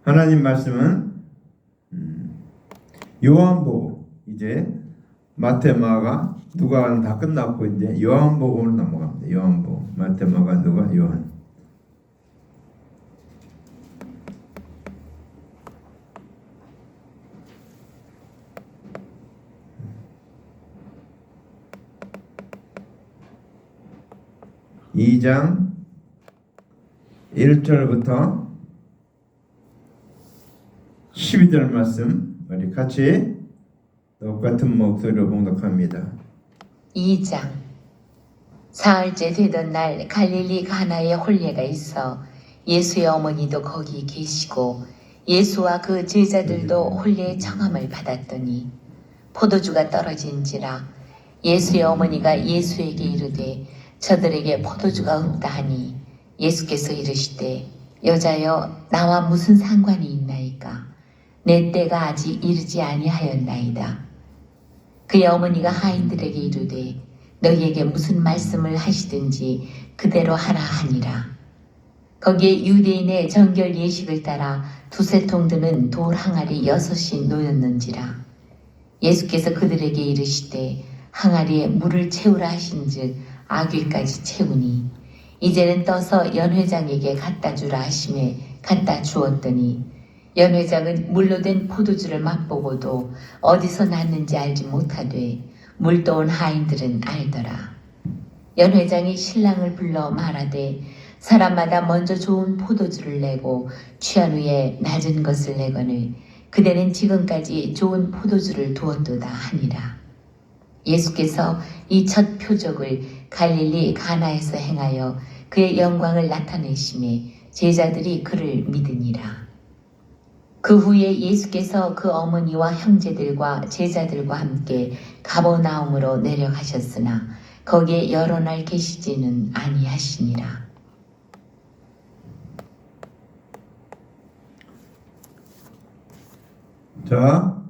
하나님 말씀은 요한복음, 이제 마태, 마가, 누가는 다 끝났고 이제 요한복음으로 넘어갑니다. 요한복음, 마태, 마가, 누가, 요한. 이 장 1절부터 12절 말씀 우리 같이 똑같은 목소리로 봉독합니다. 2장. 사흘째 되던 날 갈릴리 가나에 혼례가 있어 예수의 어머니도 거기 계시고 예수와 그 제자들도 혼례의 청함을 받았더니 포도주가 떨어진지라 예수의 어머니가 예수에게 이르되 저들에게 포도주가 없다 하니 예수께서 이르시되 여자여 나와 무슨 상관이 있나이까 내 때가 아직 이르지 아니하였나이다. 그의 어머니가 하인들에게 이르되 너희에게 무슨 말씀을 하시든지 그대로 하라 하니라. 거기에 유대인의 정결 예식을 따라 두세 통 드는 돌 항아리 6이 놓였는지라. 예수께서 그들에게 이르시되 항아리에 물을 채우라 하신즉 아귀까지 채우니 이제는 떠서 연회장에게 갖다 주라 하심에 갖다 주었더니 연회장은 물로 된 포도주를 맛보고도 어디서 났는지 알지 못하되 물떠온 하인들은 알더라. 연회장이 신랑을 불러 말하되 사람마다 먼저 좋은 포도주를 내고 취한 후에 낮은 것을 내거늘 그대는 지금까지 좋은 포도주를 두었도다 하니라. 예수께서 이 첫 표적을 갈릴리 가나에서 행하여 그의 영광을 나타내심에 제자들이 그를 믿으니라. 그 후에 예수께서 그 어머니와 형제들과 제자들과 함께 가버나움으로 내려가셨으나 거기에 여러 날 계시지는 아니하시니라. 자,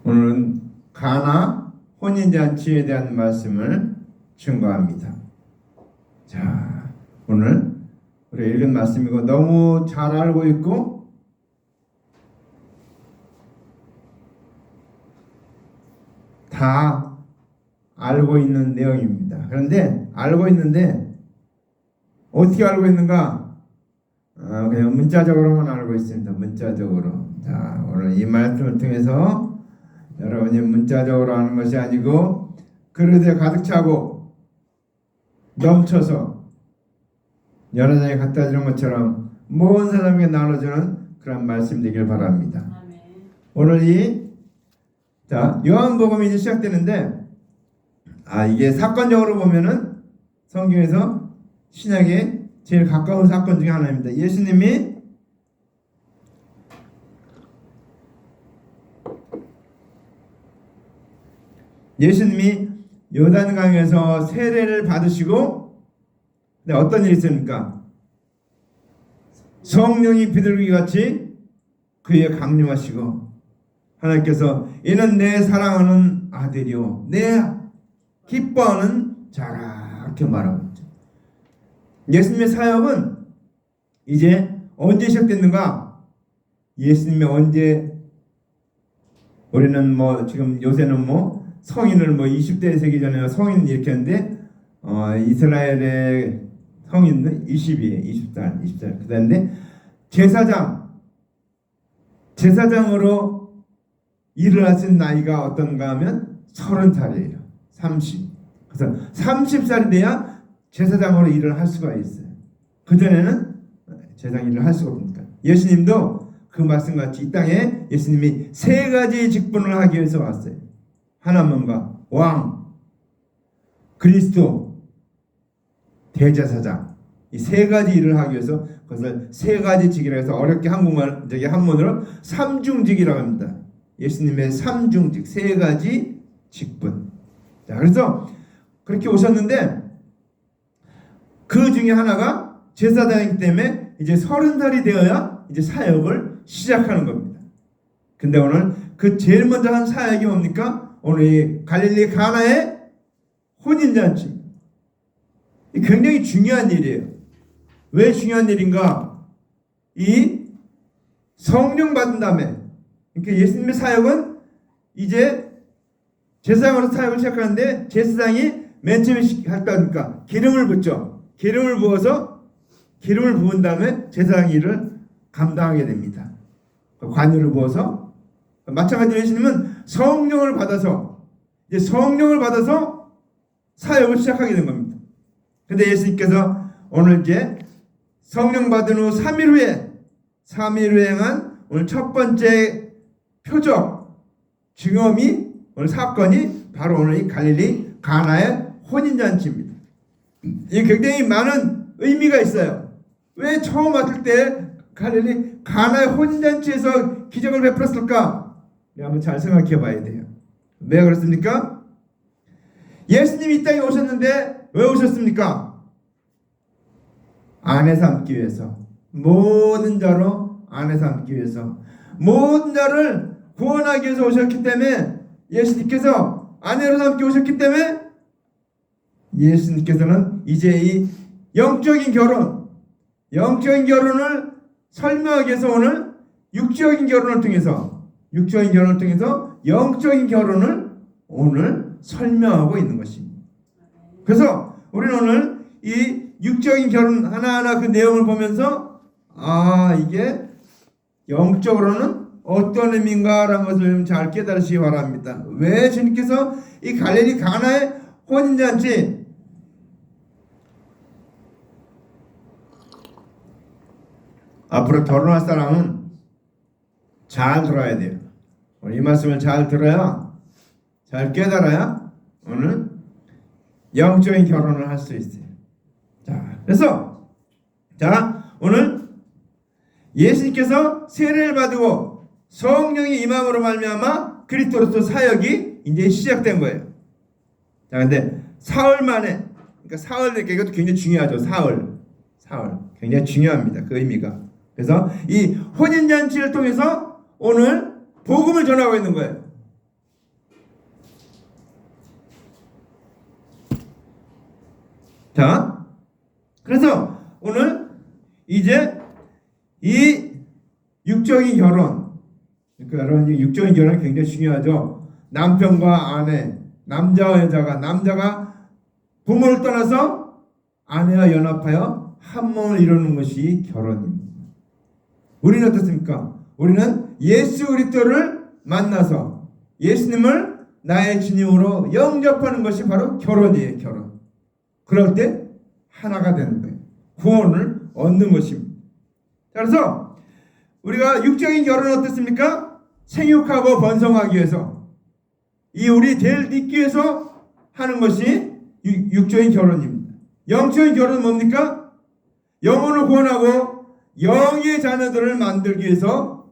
오늘은 가나 혼인잔치에 대한 말씀을 증거합니다. 자, 오늘 우리 읽은 말씀이고 너무 잘 알고 있고 다 알고 있는 내용입니다. 그런데 알고 있는데 어떻게 알고 있는가? 그냥 문자적으로만 알고 있습니다. 문자적으로. 자, 오늘 이 말씀을 통해서 여러분이 문자적으로 하는 것이 아니고 그릇에 가득 차고 넘쳐서 여러 장에 갖다 주는 것처럼 모든 사람에게 나눠주는 그런 말씀 되길 바랍니다. 아멘. 오늘 요한복음이 이제 시작되는데 이게 사건적으로 보면은 성경에서 신약에 제일 가까운 사건 중에 하나입니다. 예수님이 요단강에서 세례를 받으시고 어떤 일이 있습니까? 성령이 비둘기 같이 그에 강림하시고 하나님께서 이는 내 사랑하는 아들이요 내 기뻐하는 자라 이렇게 말하고 있죠. 예수님의 사역은 이제 언제 시작됐는가? 예수님이 언제 우리는 지금 요새는 성인을 20대 되기 전에 성인 이렇게 하는데 이스라엘의 성인은 20살 그다음에 제사장으로 일을 하신 나이가 어떤가 하면 30살이에요. 30. 그래서 30살이 돼야 제사장으로 일을 할 수가 있어요. 그전에는 제사장 일을 할 수가 없으니까. 예수님도 그 말씀같이 이 땅에 예수님이 세 가지 직분을 하기 위해서 왔어요. 하나님과 왕, 그리스도, 대제사장. 이 세 가지 일을 하기 위해서 그것을 세 가지 직이라고 해서 어렵게 한문으로 삼중직이라고 합니다. 예수님의 삼중직, 세 가지 직분. 자, 그래서 그렇게 오셨는데 그 중에 하나가 제사장이기 때문에 이제 30살이 되어야 이제 사역을 시작하는 겁니다. 근데 오늘 그 제일 먼저 한 사역이 뭡니까? 오늘 이 갈릴리 가나의 혼인잔치. 굉장히 중요한 일이에요. 왜 중요한 일인가? 이 성령 받은 다음에, 그러니까 예수님의 사역은 이제 제사장으로 사역을 시작하는데, 제사장이 맨 처음에 할까니까 기름을 붓죠. 기름을 부어서 기름을 부은 다음에 제사장 일을 감당하게 됩니다. 관유를 부어서, 마찬가지로 예수님은 성령을 받아서 이제 성령을 받아서 사역을 시작하게 된 겁니다. 근데 예수님께서 오늘 이제 성령 받은 후 3일 후에 행한 오늘 첫 번째 표적 증언이, 오늘 사건이 바로 오늘 이 갈릴리 가나의 혼인잔치입니다. 이 굉장히 많은 의미가 있어요. 왜 처음 왔을 때 갈릴리 가나의 혼인잔치에서 기적을 베풀었을까? 한번 잘 생각해 봐야 돼요. 왜 그렇습니까? 예수님이 이 땅에 오셨는데 왜 오셨습니까? 아내 삼기 위해서, 모든 자로 아내 삼기 위해서, 모든 자를 구원하기 위해서 오셨기 때문에, 예수님께서 아내로 삼기 오셨기 때문에 예수님께서는 이제 이 영적인 결혼을 설명하기 위해서 오늘 육적인 결혼을 통해서 영적인 결혼을 오늘 설명하고 있는 것입니다. 그래서 우리는 오늘 이 육적인 결혼 하나하나 그 내용을 보면서 이게 영적으로는 어떤 의미인가라는 것을 잘 깨달으시기 바랍니다. 왜 주님께서 이 갈릴리 가나의 혼인잔치, 앞으로 결혼할 사람은 잘 들어야 돼요. 이 말씀을 잘 들어야, 잘 깨달아야 오늘 영적인 결혼을 할 수 있어요. 그래서 오늘 예수님께서 세례를 받고 성령이 임함으로 말미암아 그리스도로서 사역이 이제 시작된 거예요. 근데 사흘 만에, 그러니까 사흘, 이것도 굉장히 중요하죠. 사흘 굉장히 중요합니다. 그 의미가. 그래서 이 혼인잔치를 통해서 오늘 복음을 전하고 있는 거예요. 그래서 오늘 이제 이 육적인 결혼, 그러니까 여러분, 육적인 결혼이 굉장히 중요하죠. 남편과 아내, 남자와 여자가, 남자가 부모를 떠나서 아내와 연합하여 한 몸을 이루는 것이 결혼입니다. 우리는 어떻습니까? 우리는 예수 그리스도를 만나서 예수님을 나의 주님으로 영접하는 것이 바로 결혼이에요. 결혼. 그럴 때 하나가 되는 거예요. 구원을 얻는 것입니다. 그래서 우리가 육적인 결혼은 어떻습니까? 생육하고 번성하기 위해서, 이 우리 될 잇기 위해서 하는 것이 육적인 결혼입니다. 영적인 결혼은 뭡니까? 영혼을 구원하고 영의 자녀들을 만들기 위해서,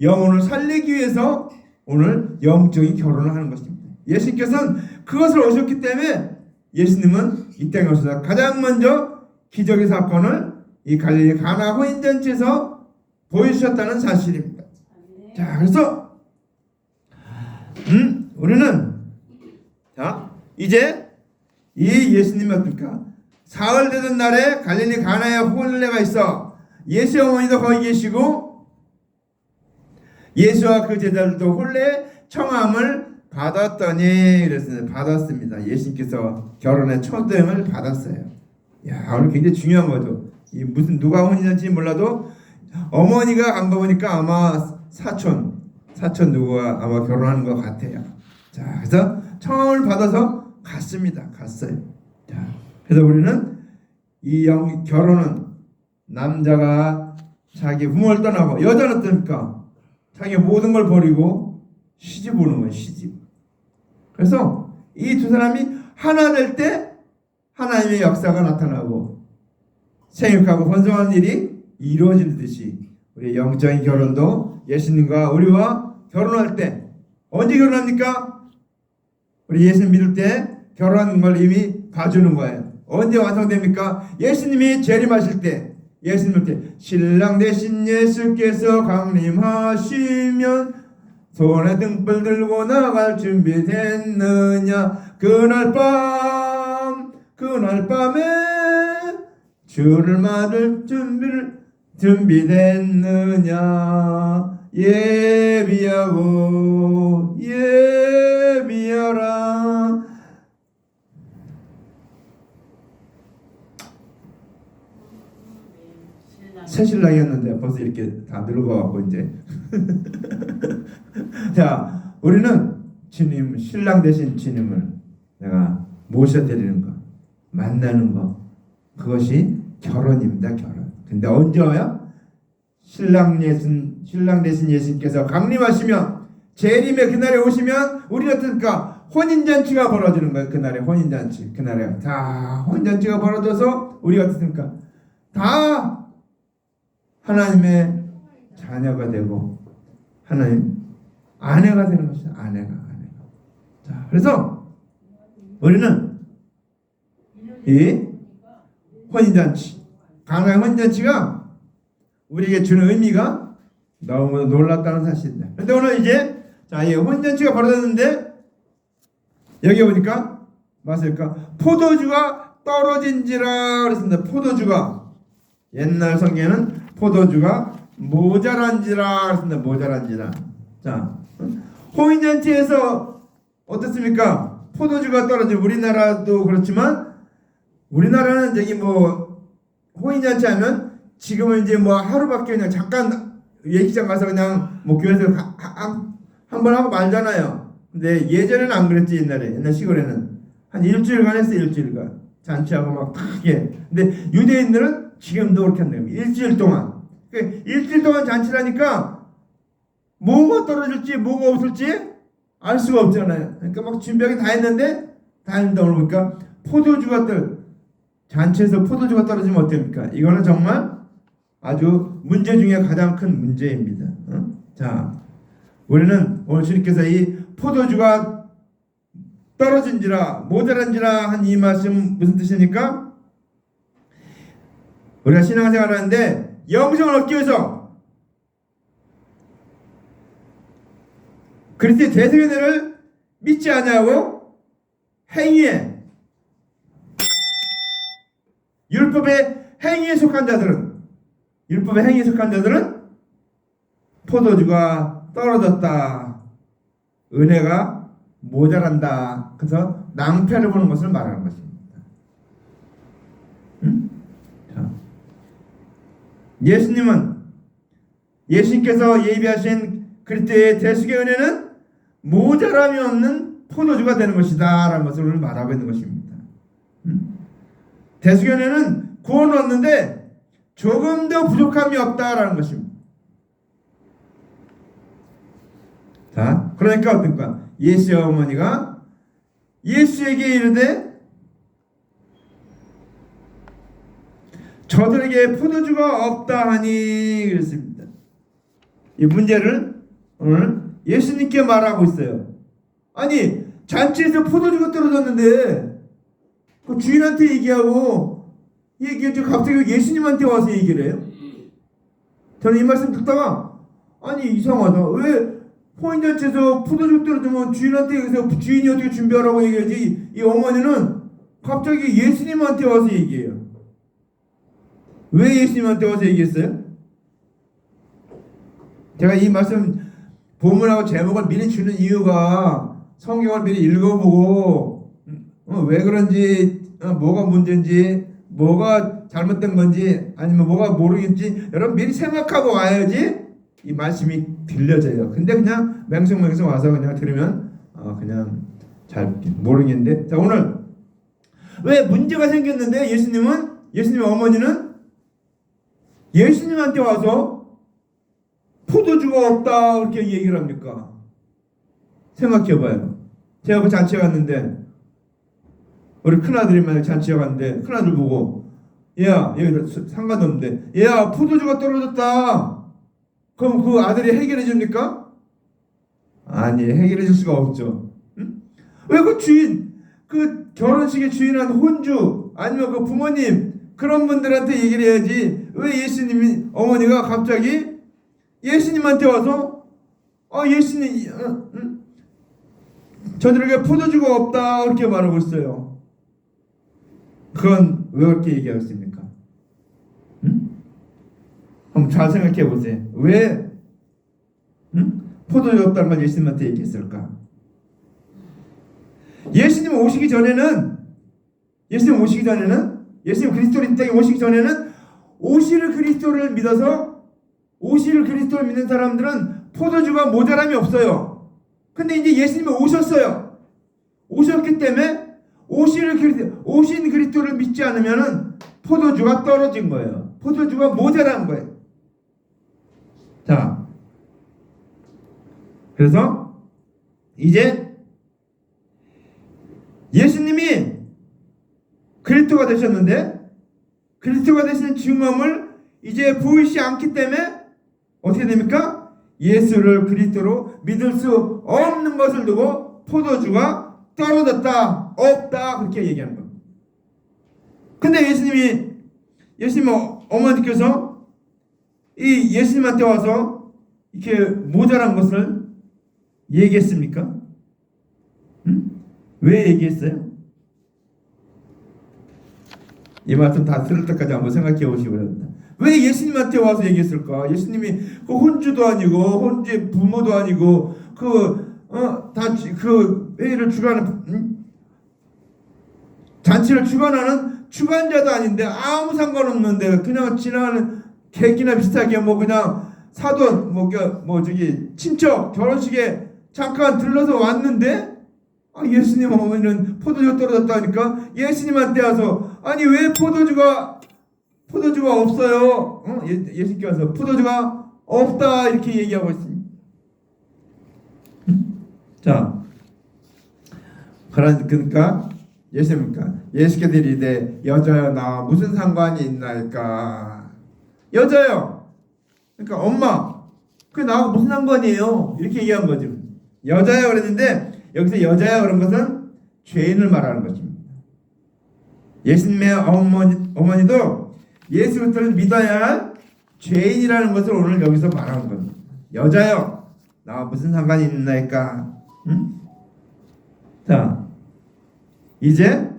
영혼을 살리기 위해서 오늘 영적인 결혼을 하는 것입니다. 예수님께서는 그것을 오셨기 때문에 예수님은 이 땅에 오셔서 가장 먼저 기적의 사건을 이 갈릴리 가나 혼인잔치에서 보여주셨다는 사실입니다. 그래서 우리는 이제 이 예수님이 어떨까? 사흘 되던 날에 갈릴리 가나에 혼례가 있어 예수의 어머니도 거기 계시고 예수와 그 제자들도 혼례 청함을 받았더니, 그랬습니다. 받았습니다. 예수님께서 결혼의 초대임을 받았어요. 오늘 굉장히 중요한 거죠. 이 무슨 누가 혼인잔지 몰라도 어머니가 간 거 보니까 아마 사촌 누구가 아마 결혼하는 것 같아요. 그래서 청함을 받아서 갔습니다. 갔어요. 그래서 우리는 이 결혼은 남자가 자기 부모를 떠나고, 여자는 어떻습니까? 자기 모든 걸 버리고 시집 오는 거예요. 시집. 그래서 이 두 사람이 하나 될 때 하나님의 역사가 나타나고 생육하고 번성하는 일이 이루어지듯이 우리 영적인 결혼도 예수님과 우리와 결혼할 때, 언제 결혼합니까? 우리 예수님 믿을 때 결혼하는 걸 이미 봐주는 거예요. 언제 완성됩니까? 예수님이 재림하실 때, 예수님 때 신랑 대신 예수께서 강림하시면 손에 등불 들고 나갈 준비 됐느냐? 그날 밤에 주를 맞을 준비됐느냐 예비하고 예비하라. 새 신랑이었는데 벌써 이렇게 다 늙어갖고 이제 자, 우리는 주님, 신랑 되신 주님을 내가 모셔드리는 거, 만나는 거, 그것이 결혼입니다. 결혼. 근데 언제 와요? 신랑 되신 예수님께서 강림하시면, 재림의 그날에 오시면 우리 어떻습니까? 혼인잔치가 벌어지는 거예요. 그날에 혼인잔치. 그날에 다 혼인잔치가 벌어져서 우리가 어떻습니까? 다 하나님의 자녀가 되고 하나님 아내가 되는 것이죠. 아내가. 자, 그래서 우리는 이 혼인잔치, 가나의 혼인잔치가 우리에게 주는 의미가 너무 놀랍다는 사실입니다. 그런데 오늘 이제 자, 이 혼인잔치가 벌어졌는데 여기 보니까 맞을까? 포도주가 떨어진지라 그랬습니다. 포도주가, 옛날 성경에는 포도주가 모자란지라 그랬습니다. 모자란지라. 자, 혼인잔치에서 어떻습니까? 포도주가 떨어지고, 우리나라도 그렇지만 우리나라는 저기 뭐 혼인잔치 하면 지금은 이제 뭐 하루밖에 그냥 잠깐 예식장 가서 그냥 뭐 교회에서 한번 하고 말잖아요. 근데 예전에는 안 그랬지. 옛날 시골에는 한 일주일간 했어요. 일주일간 잔치하고 막 크게. 근데 유대인들은 지금도 그렇게 한다요. 일주일 동안. 일주일 동안 잔치라니까 뭐가 떨어질지 뭐가 없을지 알 수가 없잖아요. 그러니까 막 준비하기 다 했는데 오늘 보니까 포도주가 잔치에서 포도주가 떨어지면 어떻습니까? 이거는 정말 아주 문제 중에 가장 큰 문제입니다. 자, 우리는 오늘 주님께서 이 포도주가 떨어진지라 모자란지라 한 이 말씀 무슨 뜻입니까? 우리가 신앙생활을 하는데 영생을 얻기 위해서 그리스도의 대속연애를 믿지 않냐고 행위에, 율법의 행위에 속한 자들은 포도주가 떨어졌다, 은혜가 모자란다, 그래서 낭패를 보는 것을 말하는 것입니다. 자, 예수님께서 예비하신 그리스도의 대속의 은혜는 모자람이 없는 포도주가 되는 것이다 라는 것을 오늘 말하고 있는 것입니다. 대속의 은혜는 구원을 얻는데 조금 더 부족함이 없다라는 것입니다. 자, 그러니까 어떤가? 예수의 어머니가 예수에게 이르되 저들에게 포도주가 없다 하니 그랬습니다. 이 문제를 오늘 예수님께 말하고 있어요. 아니, 잔치에서 포도주가 떨어졌는데 그 주인한테 얘기하고 갑자기 예수님한테 와서 얘기를 해요. 저는 이 말씀 듣다가 아니 이상하다. 왜 혼인잔치에서 포도주 떨어지면 주인한테 얘기해서 주인이 어떻게 준비하라고 얘기하지, 이 어머니는 갑자기 예수님한테 와서 얘기해요. 왜 예수님한테 와서 얘기했어요? 제가 이 말씀 본문하고 제목을 미리 주는 이유가 성경을 미리 읽어보고 왜 그런지, 뭐가 문제인지, 뭐가 잘못된 건지, 아니면 뭐가 모르겠지, 여러분 미리 생각하고 와야지 이 말씀이 들려져요. 근데 그냥 맹성맹성 와서 그냥 들으면 그냥 잘 모르겠는데, 자, 오늘 왜 문제가 생겼는데 예수님의 어머니는 예수님한테 와서 포도주가 없다 그렇게 얘기를 합니까? 생각해봐요. 제가 그 잔치에 갔는데 우리 큰아들이 잔치에 갔는데 큰아들 보고 야, 여기 상관도 없는데 야, 포도주가 떨어졌다. 그럼 그 아들이 해결해 줍니까? 아니, 해결해 줄 수가 없죠. 응? 왜 그 주인, 그 결혼식의 주인한 혼주 아니면 그 부모님 그런 분들한테 얘기를 해야지, 왜 예수님이 어머니가 갑자기 예수님한테 와서 예수님 저들에게 포도주가 없다 그렇게 말하고 있어요. 그건 왜 그렇게 얘기하고 있습니까? 한번 잘 생각해 보세요. 왜 포도주 없다는 걸 예수님한테 얘기했을까? 예수님 오시기 전에는 예수님 그리스도로 이 땅에 오시기 전에는 오실 그리스도를 믿는 사람들은 포도주가 모자람이 없어요. 근데 이제 예수님이 오셨어요. 오셨기 때문에 오신 그리스도를 믿지 않으면은 포도주가 떨어진 거예요. 포도주가 모자란 거예요. 자, 그래서 이제 예수님이 그리스도가 되셨는데 그리스도가 되시는 증언을 이제 보이지 않기 때문에 어떻게 됩니까? 예수를 그리스도로 믿을 수 없는 것을 두고 포도주가 떨어졌다, 없다 그렇게 얘기하는 겁니다. 근데 예수님 어머니께서 이 예수님한테 와서 이렇게 모자란 것을 얘기했습니까? 왜 얘기했어요? 이 말씀 다 들을 때까지 한번 생각해 보시기 바랍니다. 왜 예수님한테 와서 얘기했을까? 예수님이 그 혼주도 아니고 혼주의 부모도 아니고 그 회의를 주관하는 잔치를 주관하는 주관자도 아닌데 아무 상관없는데 그냥 지나가는 객기나 비슷하게 뭐 그냥 사돈 친척 결혼식에 잠깐 들러서 왔는데 예수님 어머니는 포도주가 떨어졌다니까 예수님한테 와서 아니 왜 포도주가 없어요? 예수님께 와서 포도주가 없다 이렇게 얘기하고 있습니다. 자, 그러니까 예수께서 이르되 여자여 나와 무슨 상관이 있나이까? 여자요. 그러니까 엄마. 그 나하고 무슨 상관이에요? 이렇게 얘기한 거죠. 여자요 그랬는데 여기서 여자요 그런 것은 죄인을 말하는 것입니다. 예수님의 어머니도 예수 그리스도를 믿어야 할 죄인이라는 것을 오늘 여기서 말하는 겁니다. 여자요 나와 무슨 상관이 있나이까? 자, 이제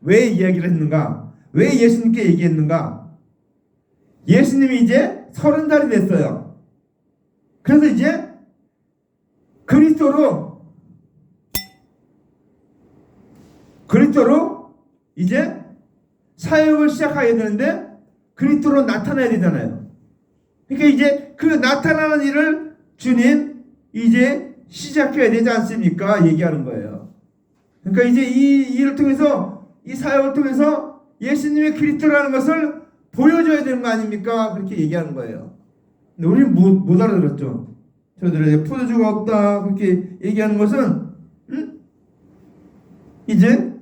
왜 이야기를 했는가? 왜 예수님께 얘기했는가? 예수님이 이제 30살이 됐어요. 그래서 이제 그리스도로 이제 사역을 시작하게 되는데 그리스도로 나타나야 되잖아요. 그러니까 이제 그 나타나는 일을 주님 이제 시작해야 되지 않습니까? 얘기하는 거예요. 그러니까 이제 이 일을 통해서 이 사역을 통해서 예수님의 그리스도라는 것을 보여줘야 되는 거 아닙니까? 그렇게 얘기하는 거예요. 근데 우리는 못 알아들었죠. 저들에게 포도주가 없다 그렇게 얘기하는 것은 이제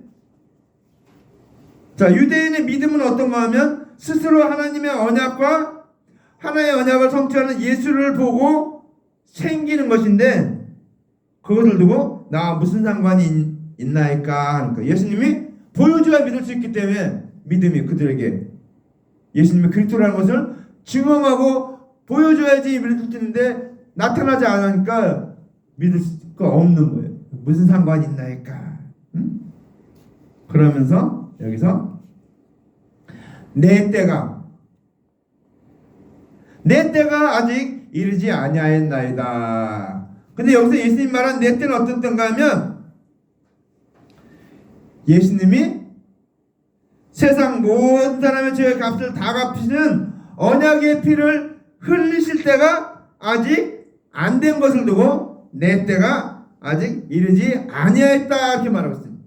자, 유대인의 믿음은 어떤가 하면 스스로 하나님의 언약과 하나의 언약을 성취하는 예수를 보고 생기는 것인데 그것을 두고 나 무슨 상관이 있나이까 하는 거예요. 예수님이 보여줘야 믿을 수 있기 때문에 믿음이 그들에게 예수님의 그리스도라는 것을 증언하고 보여줘야지 믿을 수 있는데 나타나지 않으니까 믿을 수가 없는 거예요. 무슨 상관이 있나이까? 그러면서 여기서 내 때가 아직 이르지 아니하였나이다. 근데 여기서 예수님 말한 내 때는 어떤 때인가 하면 예수님이 세상 모든 사람의 죄의 값을 다 갚으시는 언약의 피를 흘리실 때가 아직 안 된 것을 두고 내 때가 아직 이르지 아니하였다 이렇게 말하고 있습니다.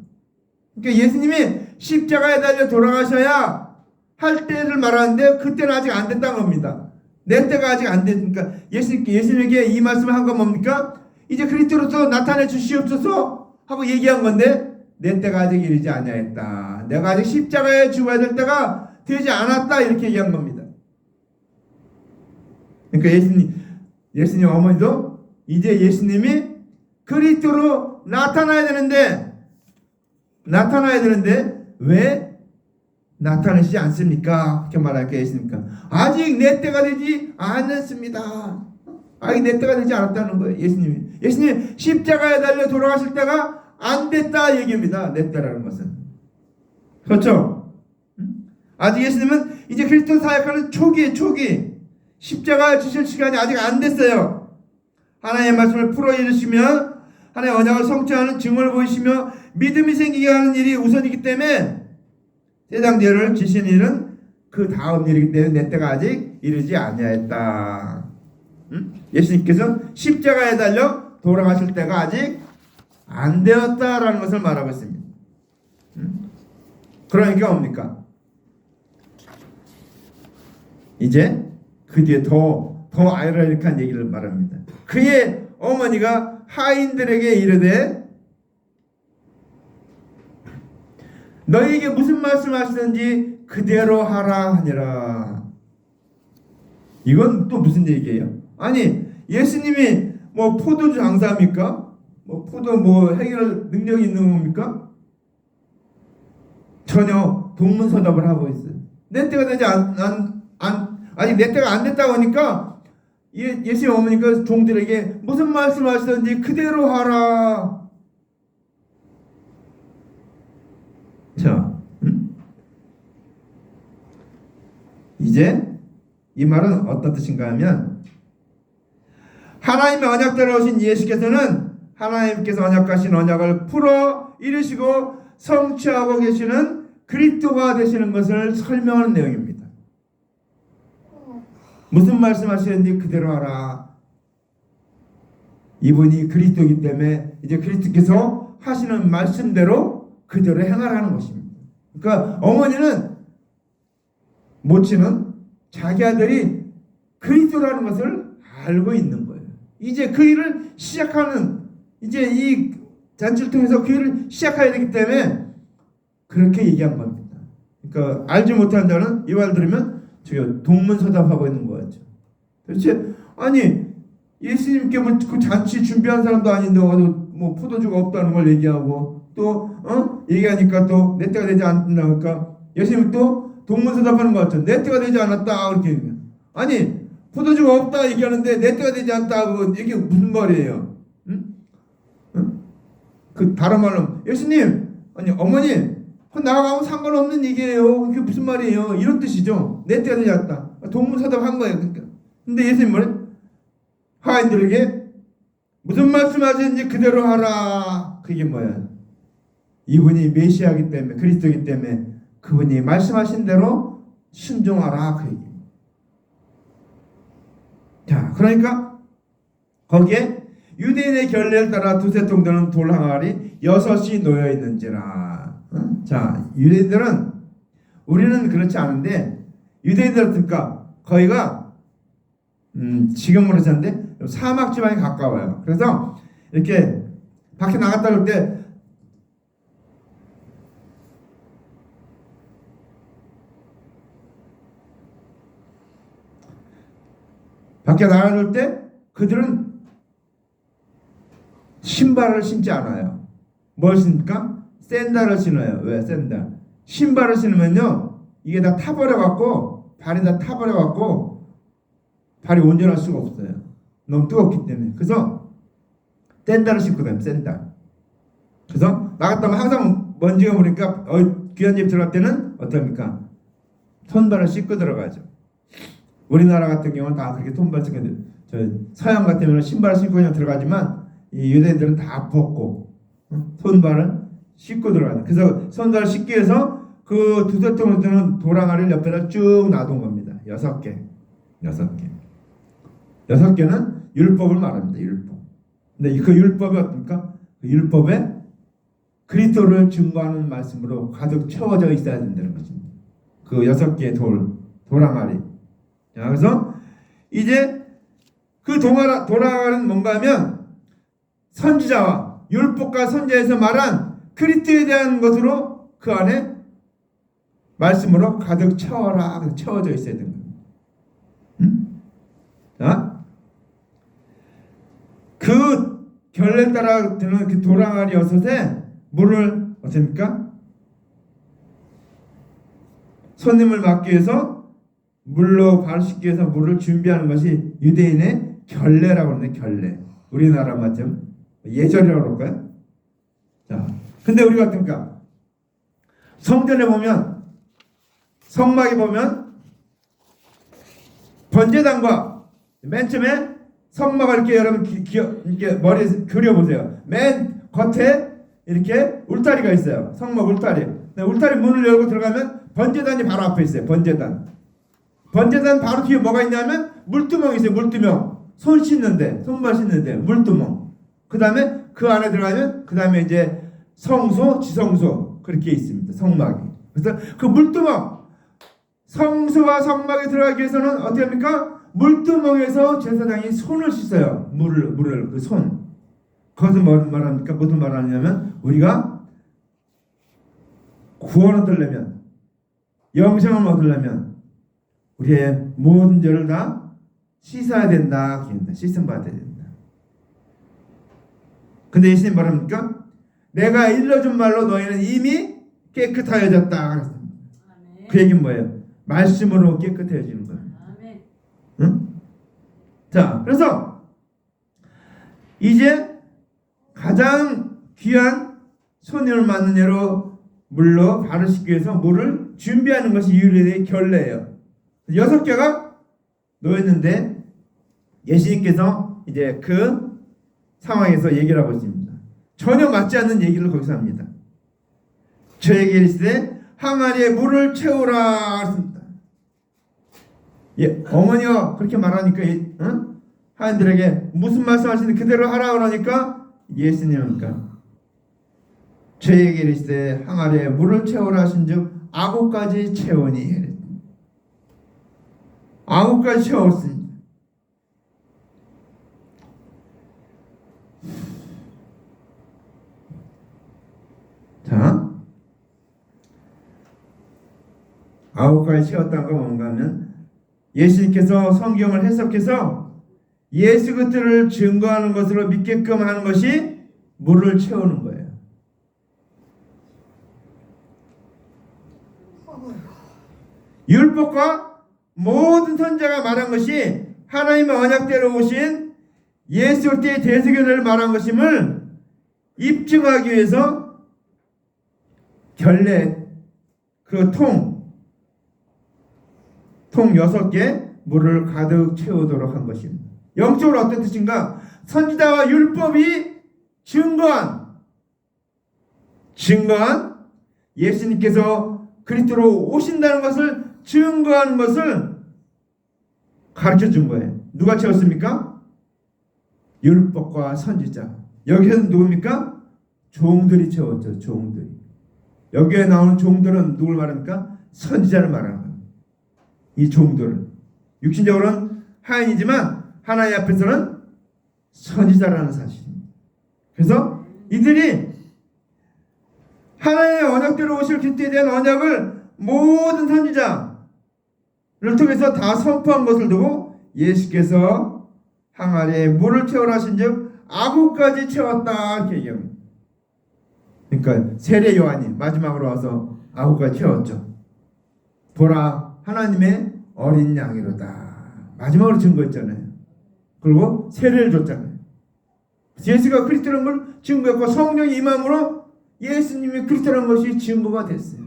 그러니까 예수님이 십자가에 달려 돌아가셔야 할 때를 말하는데 그때는 아직 안 됐다는 겁니다. 내 때가 아직 안 됐으니까 예수님에게 이 말씀을 한 건 뭡니까? 이제 그리스도로서 나타내 주시옵소서 하고 얘기한 건데 내 때가 아직 이르지 아니하였다. 내가 아직 십자가에 죽어야 될 때가 되지 않았다 이렇게 얘기한 겁니다. 그러니까 예수님 어머니도 이제 예수님이 그리스도로 나타나야 되는데 왜 나타나시지 않습니까? 그렇게 말할게요. 예수님과 아직 내 때가 되지 않았습니다. 아직 내 때가 되지 않았다는 거예요. 예수님이 십자가에 달려 돌아가실 때가 안 됐다 얘기입니다. 내 때라는 것은 그렇죠? 아직 예수님은 이제 그리스도 사역하는 초기 십자가 지실 시간이 아직 안 됐어요. 하나님의 말씀을 풀어 이루시며 하나님의 언약을 성취하는 증언을 보이시며 믿음이 생기게 하는 일이 우선이기 때문에 세상 죄를 지시는 일은 그 다음 일이기 때문에 내 때가 아직 이르지 아니하였다. 예수님께서 십자가에 달려 돌아가실 때가 아직 안 되었다라는 것을 말하고 있습니다. 그러니까 뭡니까? 이제 그 뒤에 더 아이러니한 얘기를 말합니다. 그의 어머니가 하인들에게 이르되 너희에게 무슨 말씀하시든지 그대로 하라 하니라. 이건 또 무슨 얘기예요? 아니 예수님이 뭐 포도주 장사합니까? 뭐 포도 뭐 해결할 능력이 있는 겁니까? 전혀 동문서답을 하고 있어요. 내 때가 되지 아니 내 때가 안 됐다고 하니까 예수님 어머니가 종들에게 무슨 말씀하시든지 그대로 하라. 자, 이제 이 말은 어떤 뜻인가 하면 하나님의 언약대로 오신 예수께서는 하나님께서 언약하신 언약을 풀어 이루시고 성취하고 계시는 그리스도가 되시는 것을 설명하는 내용입니다. 무슨 말씀하시는지 그대로 하라. 이분이 그리스도이기 때문에 이제 그리스도께서 하시는 말씀대로 그대로 행하라는 것입니다. 그러니까 어머니는 모친은 자기 아들이 그리스도라는 것을 알고 있는 거예요. 이제 그 일을 시작하는 이제 이 잔치를 통해서 그 일을 시작해야 되기 때문에 그렇게 얘기한 겁니다. 그러니까 알지 못한 자는 이 말 들으면 저기 동문서답하고 있는 거죠. 도대체 아니 예수님께 뭐 그 잔치 준비한 사람도 아닌데 뭐 포도주가 없다는 걸 얘기하고 또 얘기하니까 또 내 때가 되지 않는다니까 예수님 또 동문서답하는 것 같죠. 내 때가 되지 않았다 그렇게 얘기해요. 아니 포도주가 없다 얘기하는데 내 때가 되지 않다 이게 무슨 말이에요? 그 다른 말로 예수님 아니 어머니 나가면 상관없는 얘기예요. 그게 무슨 말이에요? 이런 뜻이죠. 내 때가 되지 않았다. 동문서답한 거예요. 그러니까. 근데 예수님 뭐래? 하인들에게 무슨 말씀하시는지 그대로 하라. 그게 뭐야? 이분이 메시아이기 때문에 그리스도이기 때문에 그분이 말씀하신 대로 순종하라 그 얘기. 자, 그러니까 거기에 유대인의 결례를 따라 두세 통 되는 돌 항아리 6이 놓여 있는지라. 자, 유대인들은 우리는 그렇지 않은데 유대인들 그러니까 거기가 지금으로 하는데 사막 지방에 가까워요. 그래서 이렇게 밖에 나갔다 올 때 밖에 나갈 때 그들은 신발을 신지 않아요. 뭘 신습니까? 샌들을 신어요. 왜 샌들? 신발을 신으면요 이게 다 타버려갖고 발이 다 타버려갖고 발이 온전할 수가 없어요. 너무 뜨겁기 때문에. 그래서 샌들을 신고 다녀요. 샌들. 그래서 나갔다 오면 항상 먼지가 오니까 귀한 집 들어갈 때는 어떻습니까? 손발을 씻고 들어가죠. 우리나라 같은 경우는 다 그렇게 손발 신고 서양 같은 경우는 신발을 신고 그냥 들어가지만 이 유대인들은 다 벗고 손발을 씻고 들어가요. 그래서 손발을 씻기 위해서 그 두세 통을 드는 도랑아리를 옆에다 쭉 놔둔 겁니다. 6개. 6개는 율법을 말합니다. 율법. 근데 그 율법이 어떻습니까? 그 율법에 그리스도를 증거하는 말씀으로 가득 채워져 있어야 된다는 것입니다. 그 6개의 도랑아리. 자, 그래서 이제 그 도랑아리는 뭔가 하면 선지자와 율법과 선지자에서 말한 그리스도에 대한 것으로 그 안에 말씀으로 가득 채워져 있어야 되는 겁니다. 자, 그 결례 따라 드는 그 도랑아리 6에 물을 어떻습니까? 손님을 맞기 위해서 물로 발 씻기 위해서 물을 준비하는 것이 유대인의 결례라고 하는데 결례. 우리나라 말처럼 예절이라고 그럴까요? 자, 근데 우리가 어떻습니까? 성전에 보면 성막에 보면 번제단과 맨 처음에 성막을 이렇게 여러분 이렇게 머리에 그려보세요. 맨 겉에 이렇게 울타리가 있어요. 성막 울타리. 울타리 문을 열고 들어가면 번제단이 바로 앞에 있어요. 번제단 바로 뒤에 뭐가 있냐면 물두멍이 있어요. 물두멍. 손 씻는데, 손발 씻는데 물두멍. 그 다음에 그 안에 들어가면 그 다음에 이제 성소, 지성소 그렇게 있습니다. 성막이. 그래서 그 물두멍, 성소와 성막에 들어가기 위해서는 어떻게 합니까? 물두멍에서 제사장이 손을 씻어요. 물을 그 손. 그것은 무슨 말합니까? 무슨 말하냐면 우리가 구원을 얻으려면, 영생을 얻으려면 우리의 모든 죄를 다 씻어야 된다. 씻음 받아야 된다. 근데 예수님 뭐랍니까? 내가 일러준 말로 너희는 이미 깨끗하여졌다. 그랬습니다. 그 얘기는 뭐예요? 말씀으로 깨끗해지는 거예요. 응? 자, 그래서 이제 가장 귀한 손님을 맞는 예로 물로 발을 씻기 위해서 물을 준비하는 것이 유일의 결례예요. 6개가 놓였는데 예수님께서 이제 그 상황에서 얘기를 하고 있습니다. 전혀 맞지 않는 얘기를 거기서 합니다. 저에게 이르시되 항아리에 물을 채우라 했습니다. 예, 어머니가 그렇게 말하니까 하인들에게 무슨 말씀하시는지 그대로 하라 그러니까 예수님이니까 저에게 이르시되 항아리에 물을 채우라 하신즉 아구까지 채우니 아구까지 채웠습니다. 자, 아구까지 채웠다는 건 뭔가 하면 예수님께서 성경을 해석해서 예수 그리스도를 증거하는 것으로 믿게끔 하는 것이 물을 채우는 거예요. 율법과 모든 선자가 말한 것이 하나님의 언약대로 오신 예수 그리스도의 대속연을 말한 것임을 입증하기 위해서 결례 그 통 6개 물을 가득 채우도록 한 것입니다. 영적으로 어떤 뜻인가? 선지자와 율법이 증거한 예수님께서 그리스도로 오신다는 것을 증거하는 것을 가르쳐 준 거예요. 누가 채웠습니까? 율법과 선지자. 여기에는 누굽니까? 종들이 채웠죠. 종들이. 여기에 나오는 종들은 누굴 말합니까? 선지자를 말하는 거예요. 이 종들은 육신적으로는 하인이지만 하나님 앞에서는 선지자라는 사실입니다. 그래서 이들이 하나님의 언약대로 오실 그리스도에 대한 언약을 모든 선지자를 통해서 다 선포한 것을 두고 예수께서 항아리에 물을 채우라 하신즉 아구까지 채웠다 이렇게 얘기합니다. 그러니까 세례 요한이 마지막으로 와서 아구까지 채웠죠. 보라 하나님의 어린 양이로다. 마지막으로 증거했잖아요. 그리고 세례를 줬잖아요. 예수가 그리스도라는 걸 증거했고 성령이 임함으로 예수님이 그리스도라는 것이 증거가 됐어요.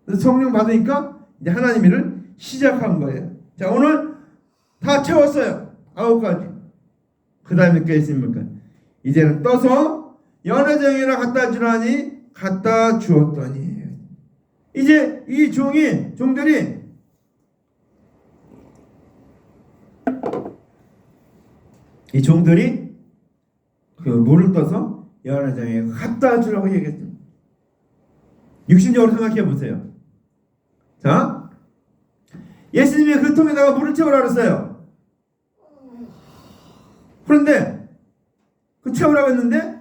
그래서 성령 받으니까 이제 하나님 일을 시작한 거예요. 자, 오늘 다 채웠어요. 9가지. 그 다음에 게 있습니까? 이제는 떠서 연회장이라 갖다 주라니 갖다 주었더니 이제 이 종들이 그 물을 떠서 연회장에 갖다 주라고 얘기했습니다. 육신적으로 생각해 보세요. 자, 예수님이 그 통에다가 물을 채우라 그랬어요. 그런데 그 채우라고 했는데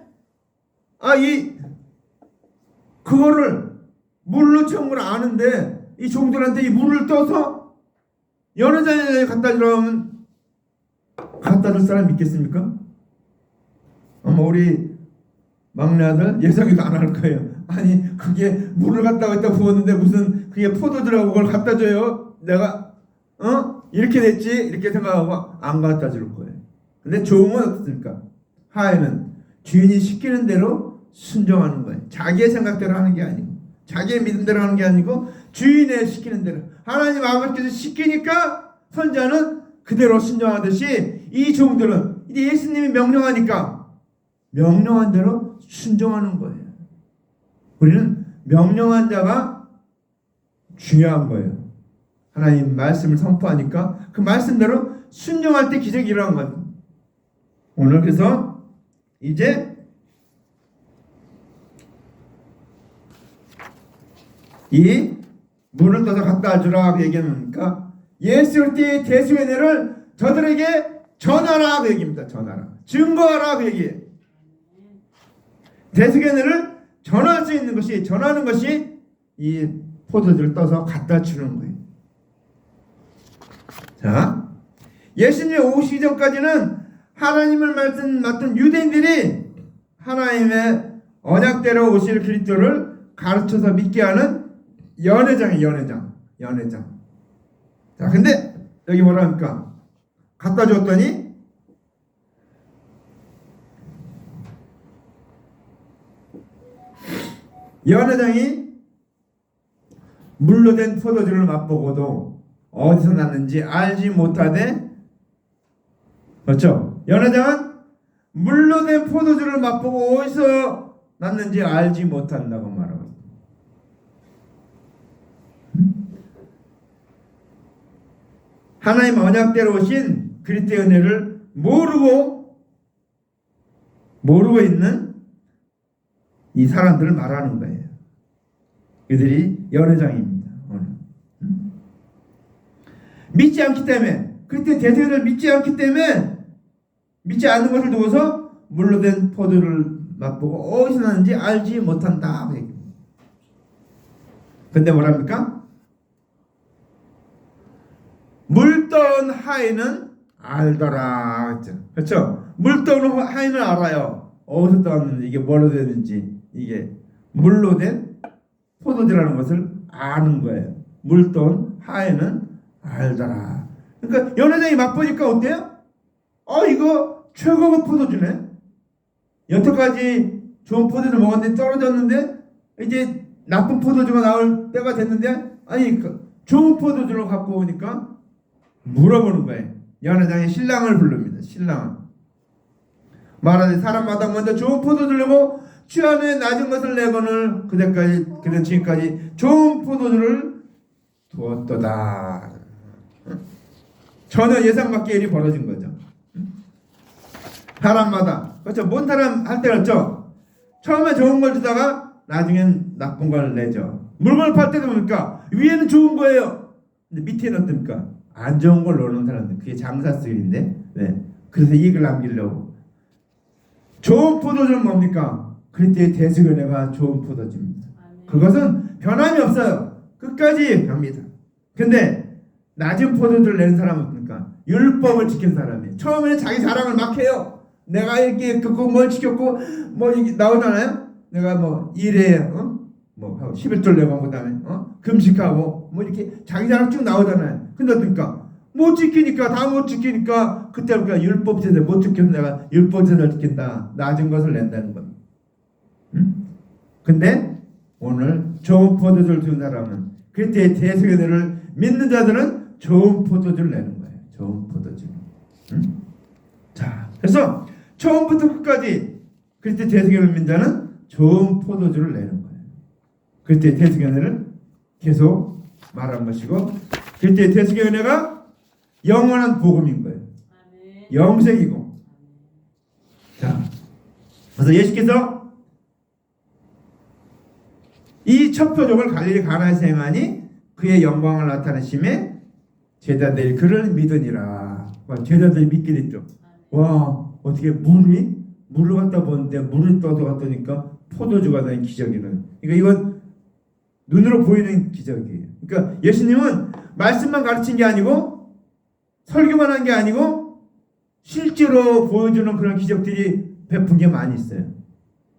그거를 물로 채운 걸 아는데 이 종들한테 이 물을 떠서 연회장에 갖다 주라고 하면 갖다 줄 사람 있겠습니까? 아마 우리 막내 아들 예상이도 안 할 거예요. 아니 그게 물을 갖다 부었는데 무슨 그게 포도주라고 그걸 갖다 줘요? 내가 이렇게 됐지 이렇게 생각하고 안 갖다 줄 거예요. 근데 종은 어떻습니까? 하인은 주인이 시키는 대로 순종하는 거예요. 자기의 생각대로 하는 게 아니고 자기의 믿음대로 하는 게 아니고 주인의 시키는 대로 하나님 아버지께서 시키니까 선자는 그대로 순종하듯이 이 종들은 이제 예수님이 명령하니까 명령한 대로 순종하는 거예요. 우리는 명령한 자가 중요한 거예요. 하나님 말씀을 선포하니까 그 말씀대로 순종할 때 기적이 일어난 거예요. 오늘 그래서 이제 이 물을 떠서 갖다 주라고 얘기하니까 예수 그리스도의 대수의 은혜를 저들에게 전하라고 얘기합니다. 전하라. 증거하라고 얘기해요. 대수의 은혜를 전할 수 있는 것이, 전하는 것이 이 포도주를 떠서 갖다 주는 거예요. 자, 예수님이 오시기 전까지는 하나님을 맡은 유대인들이 하나님의 언약대로 오실 그리스도를 가르쳐서 믿게 하는 연회장이에요. 연회장. 자, 근데 여기 뭐라 합니까? 갖다 줬더니 연회장이 물로 된 포도주를 맛보고도 어디서 났는지 알지 못하되, 그렇죠? 연회장은 물로 된 포도주를 맛보고 어디서 났는지 알지 못한다고 말하고 있습니다. 하나님 언약대로 오신 그리스도의 은혜를 모르고 있는 이 사람들을 말하는 거예요. 그들이 연회장입니다. 오늘. 믿지 않기 때문에, 그리스도의 대세를 믿지 않기 때문에, 믿지 않는 것을 두고서 물로 된 포도를 맛보고 어디서 나는지 알지 못한다. 근데 뭐랍니까? 물떠온 하인은 알더라. 그렇죠? 물떠온 하인은 알아요. 어디서 떠왔는지, 이게 뭐로 되는지, 이게 물로 된 포도주라는 것을 아는 거예요. 물떠온 하인은 알더라. 그러니까 연회장이 맛보니까 어때요? 이거 최고급 포도주네. 여태까지 좋은 포도주 먹었는데 떨어졌는데 이제 나쁜 포도주가 나올 때가 됐는데, 아니 좋은 포도주를 갖고 오니까 물어보는 거예요. 연회장이 신랑을 부릅니다. 신랑을 말하되 사람마다 먼저 좋은 포도주를 내고 취하에 낮은 것을 내거늘 그는 지금까지 좋은 포도주를 두었도다. 전혀 예상 밖의 일이 벌어진 거죠. 사람마다, 그렇죠? 뭔 사람 할 때 그렇죠? 처음에 좋은 걸 주다가 나중엔 나쁜 걸 내죠. 물건을 팔 때도 보니까 위에는 좋은 거예요. 근데 밑에는 어떻습니까? 안 좋은 걸 넣는 사람들. 그게 장사 스킬인데, 네. 그래서 이익을 남기려고. 좋은 포도주는 뭡니까? 그리스도의 대수견회가 좋은 포도주입니다. 그것은 변함이 없어요. 끝까지 갑니다. 근데 낮은 포도주를 내는 사람은 뭡니까? 율법을 지킨 사람이에요. 처음에는 자기 자랑을 막 해요. 내가 이렇게 뭘 지켰고 뭐 이게 나오잖아요. 내가 뭐 일에 뭐 11절 내고 그다음에 금식하고 뭐 이렇게 자기 자랑 쭉 나오잖아요. 근데 어떻습니까? 못 지키니까, 다 못 지키니까 그때부터 율법 제대로 못 지켜서 내가 율법 제대로 지킨다. 낮은 것을 낸다는 겁니다. 근데 오늘 좋은 포도주를 준 사람은, 그리스도의 대수견회를 믿는 자들은 좋은 포도주를 내는 거예요. 좋은 포도주. 자, 그래서 처음부터 끝까지 그리스도의 대수견회를 믿는 자는 좋은 포도주를 내는 거예요. 그리스도의 대수견회를 계속 말한 것이고, 그리스도의 대수견회가 영원한 복음인 거예요. 영생이고. 자, 그래서 예수께서 이 첫 표적을 갈릴리 가나에서 행하니 그의 영광을 나타내심에 제자들이 그를 믿으니라. 제자들이 믿게 됐죠. 와, 어떻게 물을 갖다 보는데 물을 떠서 갔더니까 포도주가 된 기적이는. 그러니까 이건 눈으로 보이는 기적이에요. 그러니까 예수님은 말씀만 가르친 게 아니고, 설교만 한 게 아니고, 실제로 보여주는 그런 기적들이 베푼 게 많이 있어요.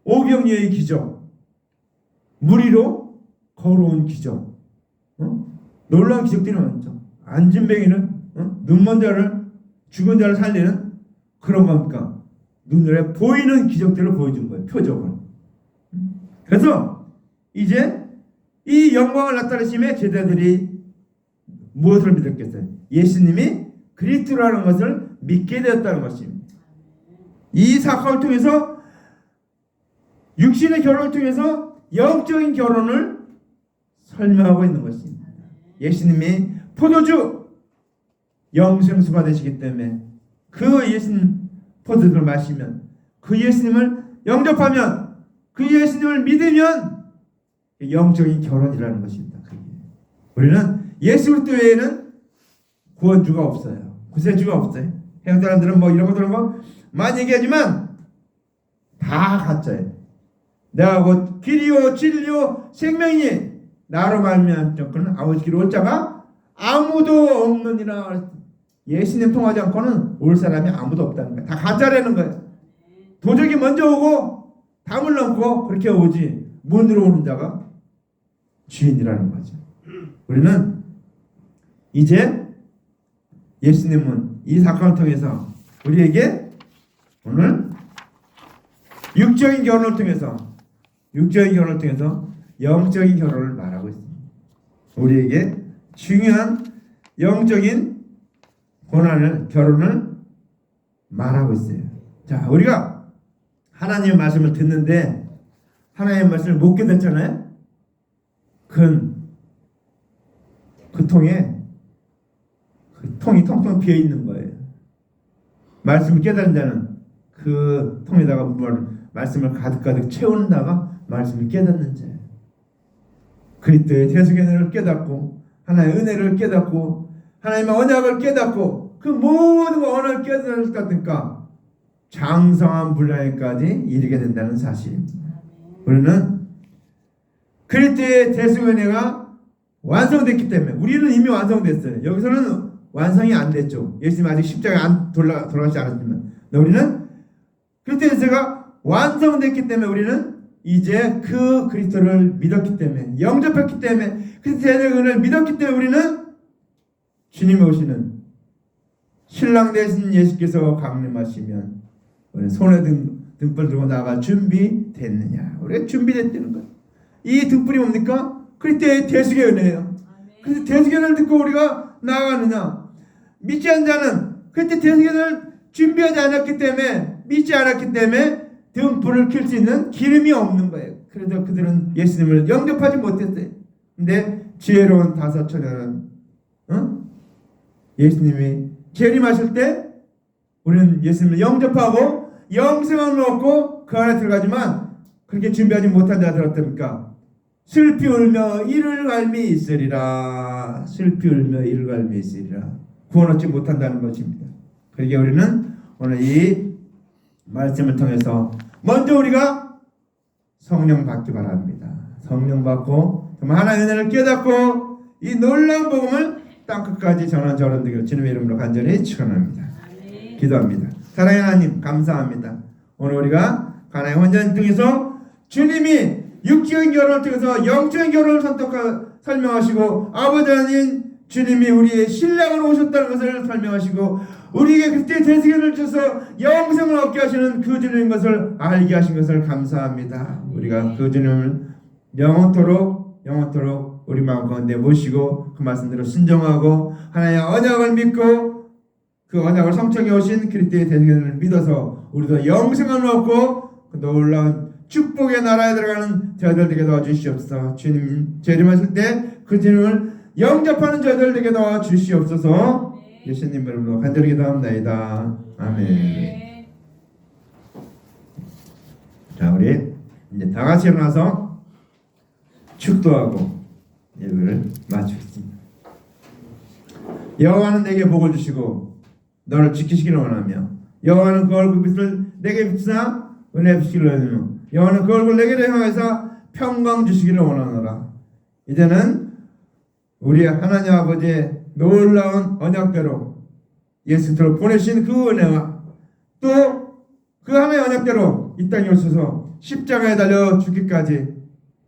오병이어의 기적, 물 위로 걸어온 기적, 놀라운 기적들이 많죠. 안진뱅이는 눈먼 자를, 죽은 자를 살리는 그런 겁니까? 눈에 보이는 기적들을 보여준 거예요. 표적을. 그래서 이제 이 영광을 나타내심에 제자들이 무엇을 믿었겠어요? 예수님이 그리스도라는 것을 믿게 되었다는 것입니다. 이 사건을 통해서 육신의 결혼을 통해서 영적인 결혼을 설명하고 있는 것입니다. 예수님이 포도주 영생수가 되시기 때문에 그 예수님 포도주를 마시면, 그 예수님을 영접하면, 그 예수님을 믿으면 영적인 결혼이라는 것입니다. 우리는 예수 그리스도 외에는 구원주가 없어요. 구세주가 없어요. 해당 사람들은 뭐 이런 거 저런 거 많이 얘기하지만 다 가짜예요. 내가 곧 길이요 진리요 생명이니 나로 말미암 자는 아버지께로 올 자가 아무도 없느니라. 예수님 통하지 않고는 올 사람이 아무도 없다는 거예요. 다 가짜라는 거예요. 도적이 먼저 오고 담을 넘고 그렇게 오지 문으로 오는 자가 주인이라는 거죠. 우리는 이제 예수님은 이 사건을 통해서 우리에게 오늘 육적인 결혼을 통해서 영적인 결혼을 말하고 있습니다. 우리에게 중요한 영적인 결혼을 말하고 있어요. 자, 우리가 하나님의 말씀을 듣는데 하나님의 말씀을 못 깨닫잖아요. 그 통이 텅텅 비어 있는 거예요. 말씀을 깨달은 자는 그 통에다가 말씀을 가득가득 채운다가 말씀을 깨닫는 자예요. 그리스도의 대속의 은혜를 깨닫고 하나님의 은혜를 깨닫고 하나님의 언약을 깨닫고 그 모든 언어를 깨달았다니까 장성한 분량에까지 이르게 된다는 사실입니다. 우리는 그리스도의 대속의 은혜가 완성됐기 때문에 우리는 이미 완성됐어요. 여기서는 완성이 안 됐죠. 예수님 아직 십자가에 안 돌아가지 않았지만 우리는 그리스도의 대속가 완성됐기 때문에 우리는 이제 그 그리스도를 믿었기 때문에 영접했기 때문에 그리스도의 대속을 믿었기 때문에 우리는 주님이 오시는 신랑 되신 예수께서 강림하시면 우리 손에 등불 들고 나가 준비됐느냐. 우리가 준비됐다는 거예요. 이 등불이 뭡니까? 그리스도의 대속의 은혜예요. 그래서 대속의 은혜를 듣고 우리가 나아가느냐. 믿지 않는 자는 그때 대속의 은혜를 준비하지 않았기 때문에 믿지 않았기 때문에 등불을 켤 수 있는 기름이 없는 거예요. 그래서 그들은 예수님을 영접하지 못했어요. 근데 지혜로운 다섯 처녀는 예수님이 재림하실 때 우리는 예수님을 영접하고 영생을 얻고 그 안에 들어가지만 그렇게 준비하지 못한 자들 어떻습니까? 슬피 울며 이를 갈미 있으리라. 슬피 울며 이를 갈미 있으리라. 구원 얻지 못한다는 것입니다. 그러기에 우리는 오늘 이 말씀을 통해서 먼저 우리가 성령 받기 바랍니다. 성령 받고 정말 하나님의 은혜를 깨닫고 이 놀라운 복음을 땅끝까지 전한 되기를 주님의 이름으로 간절히 축원합니다. 기도합니다. 사랑하는 하나님 감사합니다. 오늘 우리가 가나의 혼전 통해서 주님이 육적인 결혼을 통해서 영적인 결혼을 설명하시고 아버지 하나님 주님이 우리의 신랑으로 오셨다는 것을 설명하시고 우리에게 그때 대속을 주셔서 영생을 얻게 하시는 그 주님인 것을 알게 하신 것을 감사합니다. 우리가 그 주님을 영원토록 우리 마음 가운데 모시고 그 말씀대로 순종하고 하나님의 언약을 믿고 그 언약을 성취해 오신 그리스도의 대속을 믿어서 우리도 영생을 얻고 그 놀라운 축복의 나라에 들어가는 저희들 되게 도와주시옵소서. 주님 재림하실 때 그 주님을 영접하는 저희들 되게 도와주시옵소서. 예수님 이름으로 간절히 기도합니다. 아멘. 자, 우리 이제 다 같이 일어나서 축도하고 예배를 마치겠습니다. 여호와는 내게 복을 주시고 너를 지키시기를 원하며 여호와는 그 얼굴 빛을 내게 비추사 은혜 주시기를 원하며 여호와는 그 얼굴 내게 향해서 평강 주시기를 원하노라. 이제는 우리 하나님 아버지의 놀라운 언약대로 예수를 보내신 그 은혜와 또 그 하나님의 언약대로 이 땅에 오셔서 십자가에 달려 죽기까지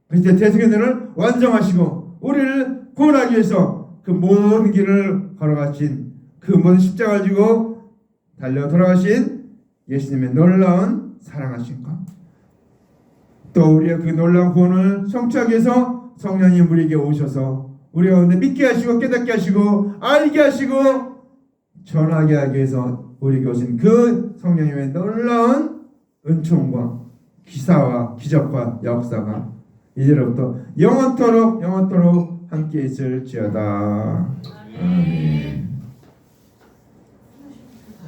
그리스도의 대속의 은혜를 완성하시고 우리를 구원하기 위해서 그 모든 길을 걸어가신 그 모든 십자가를 지고 달려 돌아가신 예수님의 놀라운 사랑하심과 또 우리의 그 놀라운 구원을 성취하기 위해서 성령님 우리에게 오셔서 우리 가운데 믿게 하시고 깨닫게 하시고 알게 하시고 전하게 하기 위해서 우리에게 오신 그 성령님의 놀라운 은총과 기사와 기적과 역사가 이제로부터 영원토록 함께 있을지어다. 아멘.